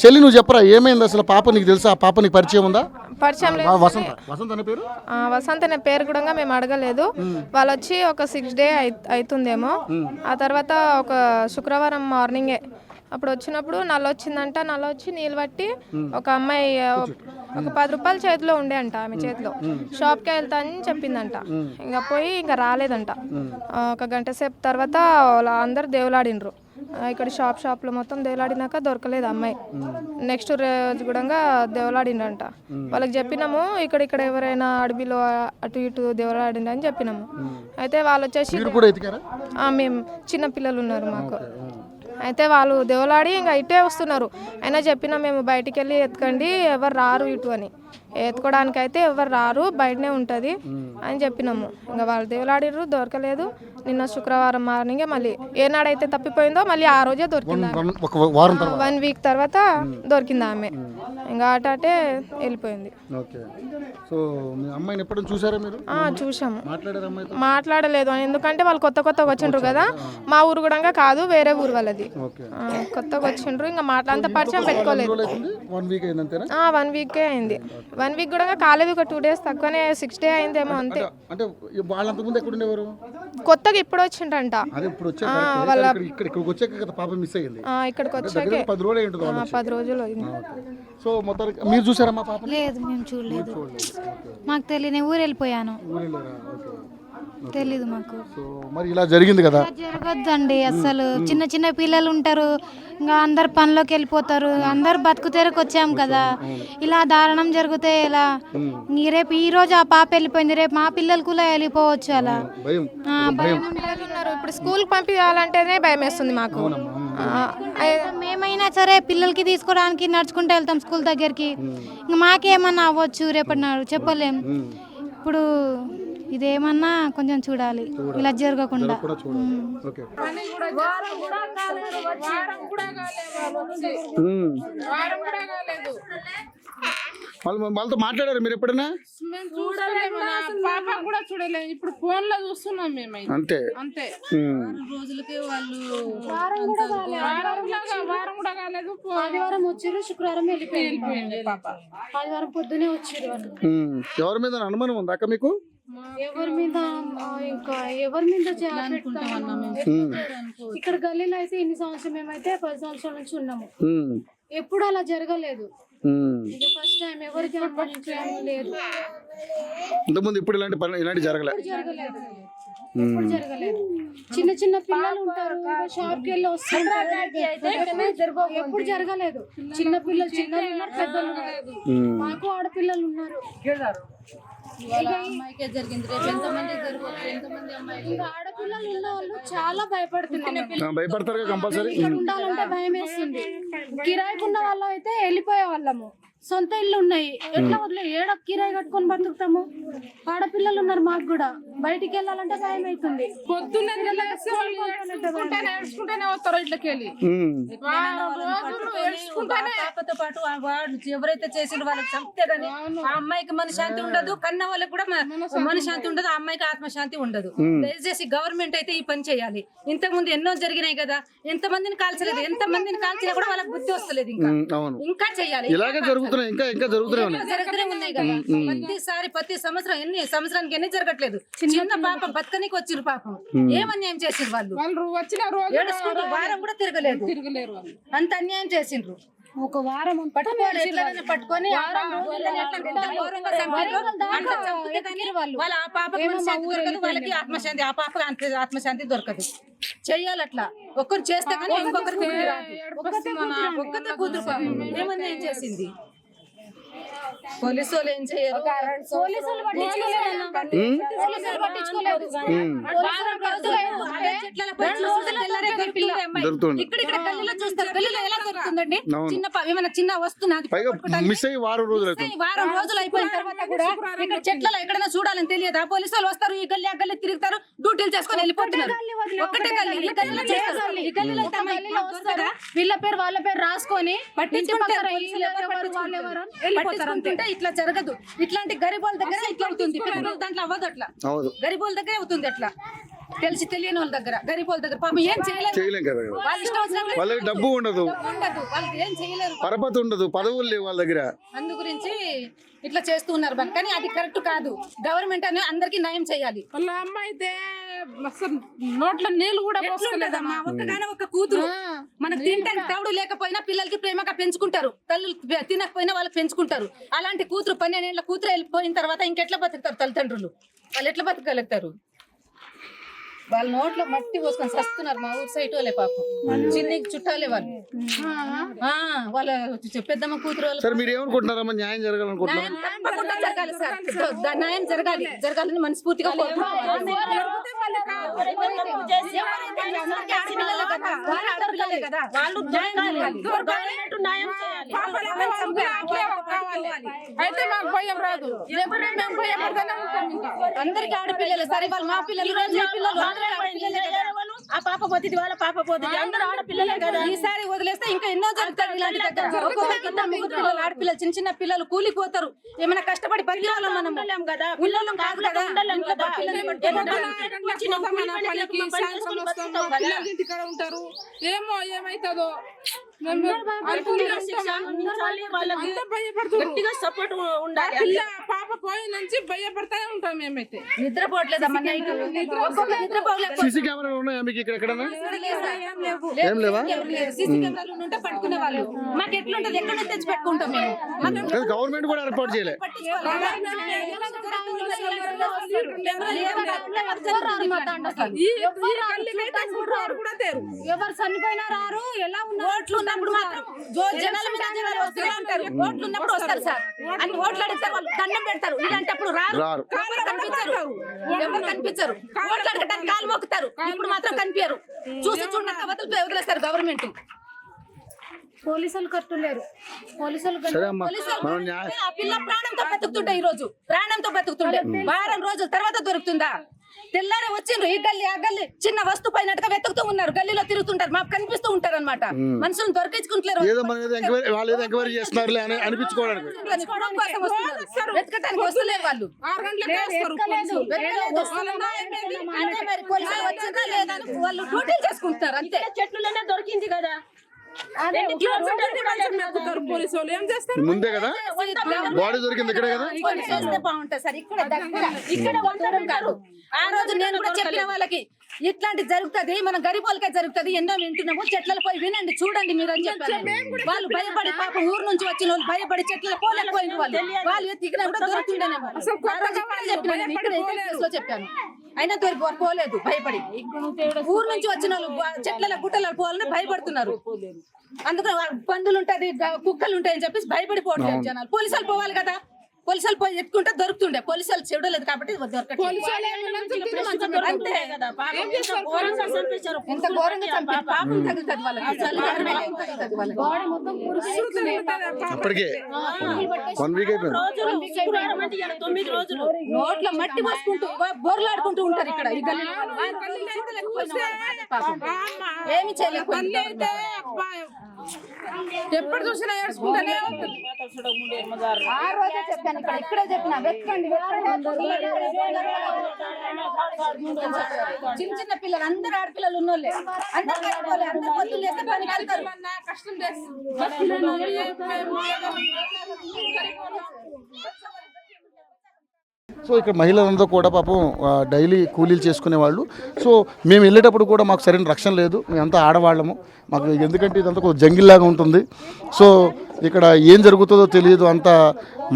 చెల్లి నువ్వు చెప్పరా ఏమైంది అసలు? పాప నీకు తెలుసా? ఆ పాప నీకు పరిచయం ఉందా? పరిచయం లేదు. వసంత వసంత అనే పేరు? వసంత్ అనే పేరు కూడా మేము అడగలేదు. వాళ్ళు వచ్చి ఒక 6 days అవుతుందేమో. ఆ తర్వాత ఒక శుక్రవారం మార్నింగే అప్పుడు వచ్చినప్పుడు నల్ల వచ్చిందంట. నల్ల వచ్చి నీళ్ళు పట్టి ఒక అమ్మాయి ఒక 10 రూపాయలు చేతిలో ఉండే అంట. ఆమె చేతిలో షాప్కి వెళ్తా అని చెప్పిందంట. ఇంకా పోయి ఇంకా రాలేదంట. ఒక గంట సేపు తర్వాత వాళ్ళ అందరు దేవులాడినరు. ఇక్కడ షాప్లో మొత్తం దేవులాడినాక దొరకలేదు అమ్మాయి. నెక్స్ట్ రోజు కూడా దేవులాడిండంట. వాళ్ళకి చెప్పినాము ఇక్కడ ఎవరైనా అడవిలో అటు ఇటు దేవులాడిండి అని చెప్పినాము. అయితే వాళ్ళు వచ్చేసి మేము చిన్న పిల్లలు ఉన్నారు మాకు. అయితే వాళ్ళు దేవులాడి ఇంకా ఇటే వస్తున్నారు. అయినా చెప్పినా మేము బయటికి వెళ్ళి ఎత్తుకండి, ఎవరు రారు ఇటు అని. ఎత్తుకోవడానికి అయితే ఎవరు రారు, బయటనే ఉంటుంది అని చెప్పినాము. ఇంకా వాళ్ళు దేవులాడిర్రు, దొరకలేదు. నిన్న శుక్రవారం మార్నింగే మళ్ళీ ఏనాడైతే తప్పిపోయిందో మళ్ళీ ఆ రోజే దొరికింది. 1 week తర్వాత దొరికింది ఆమె. ఇంకా అటే వెళ్ళిపోయింది. చూసాము. మాట్లాడలేదు ఎందుకంటే వాళ్ళు కొత్తగా వచ్చిండ్రు కదా. మా ఊరు కూడా కాదు, వేరే ఊరు వాళ్ళది. కొత్తగా వచ్చిండ్రు. ఇంకా అంత పరిచయం పెట్టుకోలేదు. 1 week అయింది. 1 week కూడా కాలేదు. ఒక 2 days తక్కువనే, 6 days అయిందేమో అంతే. కొత్తగా ఇప్పుడు వచ్చిండ్రంట. ఇక్కడికి వచ్చాక 10 రోజులు అయింది. సో మొత్తానికి మీరు చూసారా మా పాప? లేదు, మేము చూడలేదు. మాకు తెలియదు. ఊరు వెళ్ళిపోయాను. తెలీదు మాకు. మరి ఇలా జరిగింది కదా. జరగద్దండి అసలు. చిన్న చిన్న పిల్లలు ఉంటారు, ఇంకా అందరు పనిలోకి వెళ్ళిపోతారు. అందరు బతుకు తెరకు వచ్చాం కదా, ఇలా దారుణం జరిగితే ఇలా. రేపు ఈ రోజు ఆ పాప వెళ్ళిపోయింది, రేపు మా పిల్లలు కూడా వెళ్ళిపోవచ్చు. అలా ఇప్పుడు స్కూల్ పంపించాలంటేనే భయం వేస్తుంది మాకు. మేమైనా సరే పిల్లలకి తీసుకోవడానికి నడుచుకుంటూ వెళ్తాం స్కూల్ దగ్గరికి. ఇంకా మాకేమన్నా అవ్వచ్చు రేపటి నాడు, చెప్పలేం. ఇప్పుడు ఇదేమన్నా కొంచెం చూడాలి, ఇలా జరగకుండా. వాళ్ళతో మాట్లాడారు మీరు ఎప్పుడైనా? పాప కూడా చూడలేదు. ఇప్పుడు ఫోన్ లో చూస్తున్నాం మేము. అంతే అంతే. రోజులకి వాళ్ళు వారం కూడా కాలేదు. ఆదివారం వచ్చారు, శుక్రవారం వెళ్ళిపోయింది పాప. ఆదివారం పొద్దునే వచ్చారు వాళ్ళు. ఎవరి మీద అనుమానం ఉందా అక్క మీకు? ఎవరి మీద ఇంకా ఎవరి మీద ఇక్కడ గల్లీలో అయితే ఇన్ని సంవత్సరం, మేమైతే 10 సంవత్సరాల నుంచి ఉన్నాము. ఎప్పుడు అలా జరగలేదు. ఫస్ట్ టైం ఎవరికి లేదు. ఇంతకుముందు ఇప్పుడు ఇలాంటి జరగలేదు. చిన్న చిన్న పిల్లలు ఉంటారు, షాప్ కి వెళ్ళి వస్తుంటారు. ఎప్పుడు జరగలేదు. చిన్న పిల్లలు చిన్నలు ఉన్నారు, పెద్దలు ఉన్నారు. మాకు ఆడపిల్లలు ఉన్నారు. ఆడపిల్లలు ఉన్న వాళ్ళు చాలా భయపడతారు. కంపల్సరీ ఉండాలంటే భయం వేస్తుంది. కిరాయికి ఉన్న వాళ్ళం అయితే వెళ్ళిపోయే వాళ్ళము. సొంత ఇల్లు ఉన్నాయి, ఎట్లా వదిలే ఏడ కిరాయి కట్టుకొని బతుకుతాము. ఆడపిల్లలు ఉన్నారు మాకు కూడా. బయటికి వెళ్ళాలంటే భయం అవుతుంది. పొద్దున్నే వస్తారు ఇట్లకెళ్ళి. పాపతో పాటు వాళ్ళు ఎవరైతే చేసిన వాళ్ళకి చంపితే గానీ ఆ అమ్మాయికి మనశ్శాంతి ఉండదు, కన్న వాళ్ళకి కూడా మనశ్శాంతి ఉండదు, ఆ అమ్మాయికి ఆత్మశాంతి ఉండదు. దయచేసి గవర్నమెంట్ అయితే ఈ పని చేయాలి. ఇంతకు ముందు ఎన్నో జరిగినాయి కదా, ఎంత మందిని కాల్చలేదు, ఎంత మందిని కాల్చినా కూడా వాళ్ళకి బుద్ధి వస్తలేదు. ఇంకా చేయాలి. జరుగుతూనే ఉన్నాయి కదా ప్రతి సంవత్సరం. సంవత్సరానికి ఎన్ని జరగట్లేదు. చిన్న పాప బతకనికి వచ్చిరు పాపం. ఏమన్యాయం చేసిండ్రు వాళ్ళు. వారం కూడా తిరగలేరు. అంత అన్యాయం చేసిండ్రు. ఒక వారం పట్టుకొని వాళ్ళ ఆ పాపకి వాళ్ళకి ఆత్మశాంతి, ఆ పాపకి ఆత్మశాంతి దొరకదు. చెయ్యాలి అట్లా. ఒక్కరు చేస్తే కానీ ఇంకొకరికి ఒక్కతే కూతురు ఏమన్నా ఏం చేసింది. పోలీసు వాళ్ళు ఏం చేయరు. ఇక్కడ గల్లీలో చూస్తారు. గల్లీలో ఎలా దొరుకుతుందండి? ఏమైనా చిన్న వస్తువు వారం రోజులు అయిపోయిన తర్వాత కూడా ఇక్కడ చెట్లలో ఎక్కడైనా చూడాలని తెలియదు. ఆ పోలీసు వాళ్ళు వస్తారు, ఈ గల్లీ ఆ గల్లీ తిరుగుతారు, డ్యూటీలు చేసుకొని వెళ్ళిపోతున్నారు. ఒక్కటే గల్లీ, ఈ గల్లీలో చేస్తారు. ఈ గల్లీలో వీళ్ళ పేరు వాళ్ళ పేరు రాసుకొని పట్టించుకుంటారు. ఇట్లా జరగదు. ఇట్లాంటి గరీబ్ వాళ్ళ దగ్గర ఇట్లా అవుతుంది. దాంట్లో అవ్వదు. అట్లా గరీబ్ వాళ్ళ దగ్గర అవుతుంది. అట్లా తెలిసి తెలియని వాళ్ళ దగ్గర గరీబ్ వాళ్ళ దగ్గర పాపం ఏం చేయలేరు. చేయలేం కదా. వాళ్ళ ఇష్టం వచ్చినప్పుడు వాళ్ళకి డబ్బు ఉండదు, ఉండదు, వాళ్ళకి ఏం చేయలేరు. పరపతి ఉండదు, పదవులు లేవు వాళ్ళ దగ్గర. అందు గురించి ఇట్లా చేస్తూ ఉన్నారు బాగా. కానీ అది కరెక్ట్ కాదు. గవర్నమెంట్ అనేది అందరికి న్యాయం చేయాలి. వాళ్ళ అమ్మ అయితే అసలు నోట్లో నీళ్ళు కూడా ఎట్లుంటదమ్మా, ఒక్కగానే ఒక కూతురు మనకు తింటానికి తవుడు లేకపోయినా పిల్లలకి ప్రేమగా పెంచుకుంటారు, తల్లులు తినకపోయినా వాళ్ళకి పెంచుకుంటారు. అలాంటి కూతురు 12 ఏళ్ళ కూతురు వెళ్ళిపోయిన తర్వాత ఇంకెట్లా బతుకుతారు తల్లిదండ్రులు? వాళ్ళు ఎట్లా బతకగలుగుతారు? వాళ్ళ నోట్లో మట్టి పోసుకొని సస్తున్నారు. మా ఊరు సైట్ వాళ్ళే పాపం, చిన్నకి చుట్టాలే వాళ్ళు. వాళ్ళ పెద్దమ్మ కూతురు వాళ్ళు. సార్ మీరు ఏమనుకుంటున్నారమ్మా, న్యాయం జరగాలనుకుంటున్నారు? తప్పకుండా జరగాలి సార్, న్యాయం జరగాలని మనస్ఫూర్తిగా కోరుకుంటున్నాను. అయితే మాకు భయం రాదు, అందరికి ఆడపిల్లలు సరే, వాళ్ళు మా పిల్లలు పిల్లలు ఆ పాప పోతుంది, వాళ్ళ పాప పోతుంది, అందరూ ఆడపిల్లలే కదా. ఈసారి వదిలేస్తే ఇంకా ఎన్నో జరుగుతాయి ఇలాంటి దగ్గర. ఒక్కొక్కరికి ఇద్దరు ముగ్గురు పిల్లలు, ఆడపిల్లలు, చిన్న చిన్న పిల్లలు కూలిపోతారు. ఏమైనా కష్టపడి బతికే వాళ్ళం మనం కదా, పిల్లలు కాదు కదా. ఇంటికాడ ఉంటారు, ఏమో ఏమైతుందో గట్టిగా సపోర్ట్ ఉండాలి. పాప పోయి నుంచి భయపడతానే ఉంటాం మేమైతే. నిద్రపోవట్లేదమ్మా, నిద్రపోవట్లేదు. సీసీ కెమెరాలు ఉన్నాయా మీకు ఇక్కడ ఎక్కడన్నా? ఏం లేవా? సీసీ కెమెరాలు ఉంటే పట్టుకునే వాళ్ళు. మాకు ఎట్లుంటది, ఎక్కడ నుంచి తెచ్చి పెట్టుకుంటాం మేము. గవర్నమెంట్ కూడా ఏర్పాటు చేయలే. ఎవరు చనిపోయినా రారు. ఎలా ఓట్లు ఉన్నప్పుడు మాత్రం జనాల మీద జనాలు వస్తూనే ఉంటారు. ఓట్లు ఉన్నప్పుడు వస్తారు సార్, అన్ని ఓట్లు అడిగితే వాళ్ళు దండం పెడతారు. ఇలాంటప్పుడు రారు, ఎవరు కనిపించరు. ఓట్లు అడగడానికి కాలు మొక్కుతారు, ఇప్పుడు మాత్రం కనిపించరు. చూసి చూడక వదిలేస్తారు గవర్నమెంట్. పోలీసులు కట్టులేరు. పోలీసులు ఆ పిల్ల ప్రాణంతో బతుకుతుండే, ఈ రోజు ప్రాణంతో బతుకుతుండే. వారం రోజుల తర్వాత దొరుకుతుందా? తెల్లారే వచ్చిండ్రు, ఈ గల్లీ ఆ గల్లీ చిన్న వస్తువు పైనట్టుగా వెతుకుతూ ఉన్నారు, గల్లీలో తిరుగుతుంటారు, మాకు కనిపిస్తూ ఉంటారు అనమాట. మనుషులను దొరికించుకుంటలేరు, వెతకటానికి వస్తలేరు వాళ్ళు. పోలీసులు వచ్చిందా లేదా వాళ్ళు డ్యూటీలు చేసుకుంటున్నారు అంతే. చెట్లులోనే దొరికింది కదా, పోలీసు వాళ్ళు ఏం చేస్తారు? ముందే కదా బాడీ దొరికింది ఇక్కడే కదా. చేస్తే బాగుంటుంది సార్, ఇక్కడ కాదు. ఆ రోజు నేను కూడా చెప్పిన వాళ్ళకి ఇట్లాంటి జరుగుతుంది, మన గరీబ్ వాళ్ళకే జరుగుతుంది. ఎన్నో వింటున్నాము, చెట్లలో పోయి వినండి, చూడండి మీరు అని చెప్పారు. వాళ్ళు భయపడి పాపం ఊరు నుంచి వచ్చిన వాళ్ళు భయపడి చెట్లలో పోలేకపోయిన వాళ్ళు ఎత్తికినా కూడా దొరుకుతుండేనేమో. చెప్పాను, అయినా పోలేదు భయపడి. ఊరు నుంచి వచ్చిన వాళ్ళు చెట్ల గుట్టలలో పోవాలని భయపడుతున్నారు. అందుకని పందులు ఉంటాయి, కుక్కలు ఉంటాయని చెప్పేసి భయపడిపోవట్లేదు జనాలు. పోలీసులు పోవాలి కదా, పోలీసులు పోయి ఎత్తుకుంటే దొరుకుతుండే. పోలీసులు చూడలేదు కాబట్టి దొరకట్లేదు. అంతే, ఎంత ఘోరంగా చంపారు. పాపం తగులుతుంది వాళ్ళకి. అప్పటికే 1 వీక్ అయిపోయింది. 9 రోజులు నోట్లో మట్టి పోసుకుంటూ బోర్లాడుకుంటూ ఉంటారు ఇక్కడ. ఈ గల్లీలో ఏమి చేయలేకపోతే ఎప్పుడు చూసినా ఏడ్చుకుంటానే ఆ రోజే చెప్పాను, ఇక్కడే చెప్పిన వెతకండి. చిన్న చిన్న పిల్లలు, అందరు ఆడపిల్లలు ఉన్నోళ్ళే, అందరు పొద్దున్న లేస్తే పనికి వెళ్తారు. కష్టం సో ఇక్కడ మహిళలందరూ కూడా పాపం డైలీ కూలీలు చేసుకునే వాళ్ళు. సో మేము వెళ్ళేటప్పుడు కూడా మాకు సరైన రక్షణ లేదు, మేమంతా ఆడవాళ్ళము. మాకు ఎందుకంటే ఇదంతా ఒక జంగిల్లాగా ఉంటుంది. సో ఇక్కడ ఏం జరుగుతుందో తెలియదు, అంతా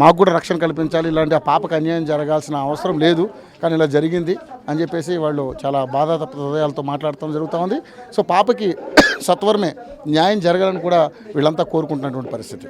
మాకు కూడా రక్షణ కల్పించాలి. ఇలాంటి ఆ పాపకు అన్యాయం జరగాల్సిన అవసరం లేదు, కానీ ఇలా జరిగింది అని చెప్పేసి వాళ్ళు చాలా బాధాతప్త హృదయాలతో మాట్లాడటం జరుగుతూ ఉంది. సో పాపకి సత్వరమే న్యాయం జరగాలని కూడా వీళ్ళంతా కోరుకుంటున్నటువంటి పరిస్థితి.